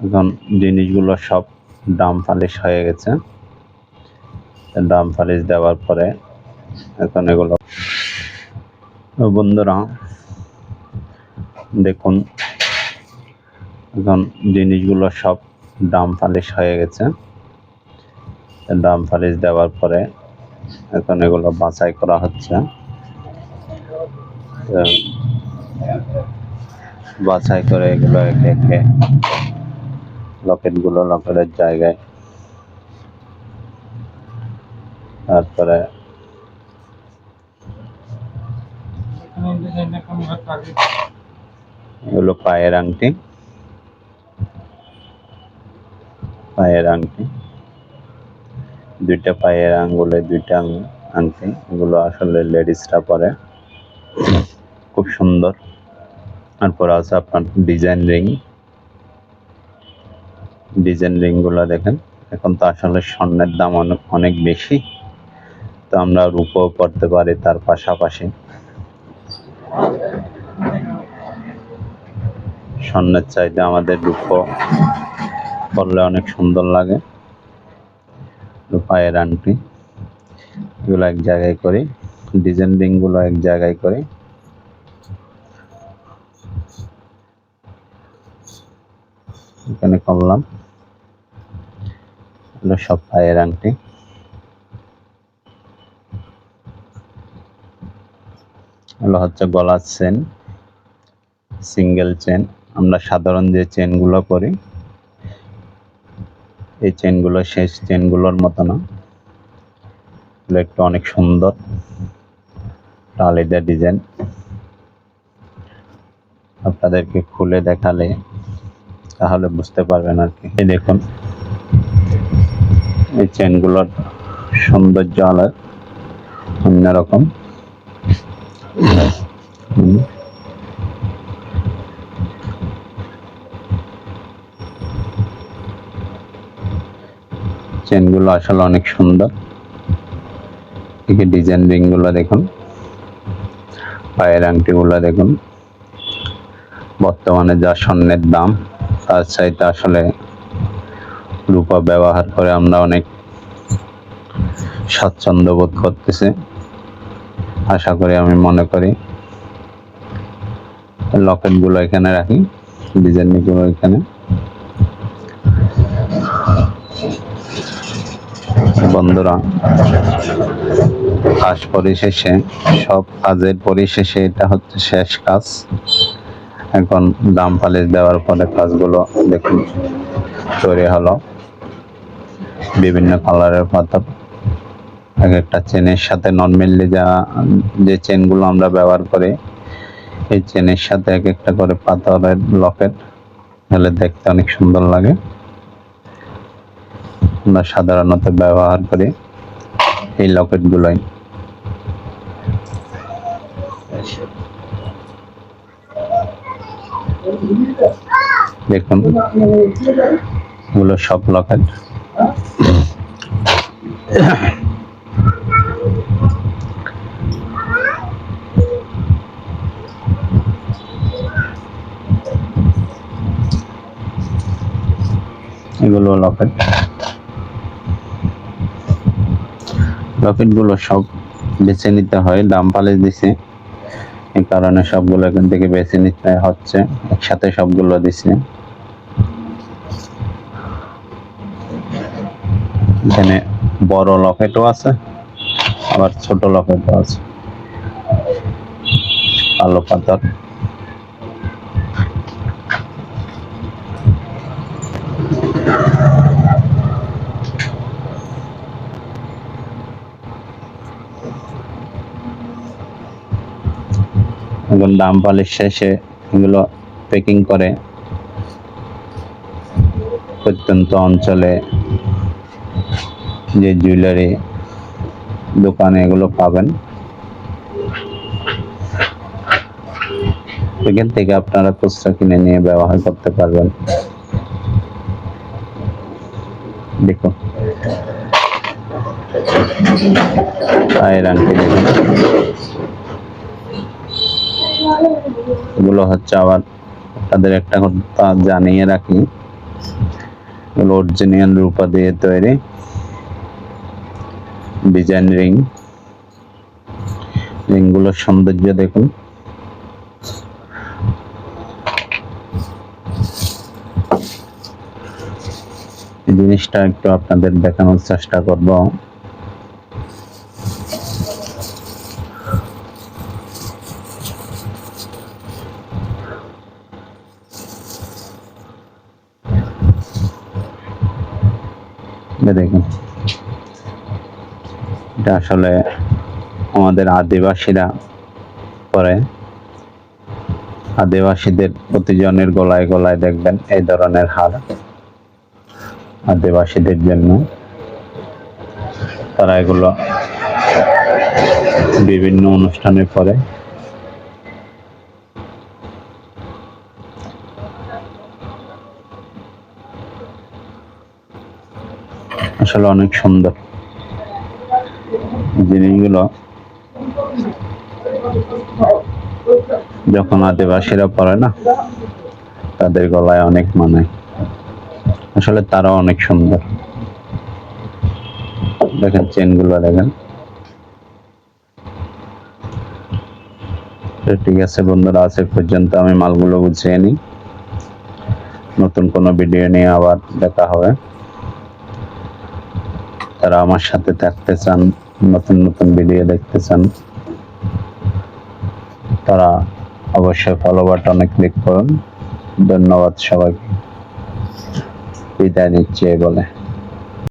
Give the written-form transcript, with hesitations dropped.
এখন জিনিসগুলো সব ডাম পালিশ হয়ে গেছে। ডাম পালিশ দেওয়ার পরে এখন এগুলো বন্ধুরা দেখুন, এখন জিনিসগুলো সব ডাম পালিশ হয়ে গেছে। ডাম পালিশ দেওয়ার পরে এখন এগুলো বাছাই করা হচ্ছে। বাছাই করে এগুলো একে একে লকেটগুলো লকেটের জায়গায়, তারপরে এগুলো পায়ের আংটি, দুইটা পায়ের আঙ্গুলে দুইটা আংটি, এগুলো আসলে লেডিসরা পরে, খুব সুন্দর। তারপর আছে আপনার ডিজাইন রিং গুলো দেখেন। এখন তো আসলে স্বর্ণের দাম অনেক বেশি, তো আমরা রূপও পড়তে পারি তার পাশাপাশি। স্বর্ণের চাইতে আমাদের রূপও পড়লে অনেক সুন্দর লাগে। পায়ের আংটি এগুলো এক জায়গায় করি, ডিজাইন রিং গুলো এক জায়গায় করি। এখানে করলাম এগুলো সব পায়ের আংটি। এগুলো হচ্ছে গলার চেন, সিঙ্গেল চেন। আমরা সাধারণ যে চেনগুলো করি এই চেনগুলো শেষ চেনগুলোর মতো না, এগুলো একটু অনেক সুন্দর, আলাদা ডিজাইন। আপনাদেরকে খুলে দেখালে তাহলে বুঝতে পারবেন আর কি। এই দেখুন, এই চেনগুলোর সৌন্দর্য আলাদা, অন্যরকম। চেনগুলো আসলে অনেক সুন্দর। ডিজাইন রিং গুলো দেখুন, পায়ের আংটি গুলো দেখুন। বর্তমানে যা স্বর্ণের দাম তার চাইতে আসলে রূপা ব্যবহার করে আমরা অনেক স্বাচ্ছন্দ্য বোধ করতেছি। আশা করি, আমি মনে করি। লকেট গুলো এখানে রাখি, ডিজাইন গুলো এখানে। বন্ধুরা, কাজ পরিশেষে, সব কাজের পরিশেষে এটা হচ্ছে শেষ কাজ। এখন ডাম পালিশ দেওয়ার পরে কাজগুলো দেখুন তৈরি হলো। বিভিন্ন কালারের পাথর, এক একটা চেনের সাথে নর্মালি যে চেনগুলো আমরা ব্যবহার করি এই চেনের সাথে এক একটা করে পাথরের লকেট হলে দেখতে অনেক সুন্দর লাগে। আমরা সাধারণত ব্যবহার করি এই লকেট গুলোই। দেখুন, এগুলো সব লকেট। এগুলো লকেট গুলো সব বেছে নিতে হয়। ডাম পালিশ দিছে এই কারণে সবগুলো এখান থেকে বেছে নিতে হচ্ছে, একসাথে সবগুলো দিছে। এখানে বড় লকেটও আছে, আবার ছোট লকেটও আছে। কালো পাথর, এখন ডাম পালিশ শেষে এগুলো প্যাকিং করে প্রত্যন্ত অঞ্চলে যে জুয়েলারি দোকানে এগুলো পাবেন। এখান থেকে আপনারা খুচরা কিনে নিয়ে ব্যবহার করতে পারবেন। দেখুন, পায়ের আংটি দেখুন। এগুলো হচ্ছে, আবার তাদের একটা কথা জানিয়ে রাখি, অরিজিনাল রূপা দিয়ে তৈরি ডিজাইন রিংগুলোর সৌন্দর্য দেখুন। এই জিনিসটা একটু আপনাদের দেখানোর চেষ্টা করব। দেখুন, এটা আসলে আমাদের আদিবাসীরা পরে, আদিবাসীদের প্রতিজনের গলায় গলায় দেখবেন এই ধরনের হার, আদিবাসীদের জন্য তারা এগুলো বিভিন্ন অনুষ্ঠানে পরে। আসলে অনেক সুন্দর জিনিসগুলো, যখন আদিবাসীরা পরে না তাদের গলায় অনেক মানায়। আসলে তারা অনেক সুন্দর। দেখেন চেনগুলো দেখেন। ঠিক আছে বন্ধুরা, আজ এ পর্যন্ত। আমি মালগুলো গুছিয়ে নিই, নতুন কোনো ভিডিও নিয়ে আবার দেখা হবে। তারা আমার সাথে থাকতে চান, নতুন নতুন ভিডিও দেখতে চান, তারা অবশ্যই ফলো বাটনে ক্লিক করুন। ধন্যবাদ সবাইকে, বিদায় নিচ্ছি এই বলে।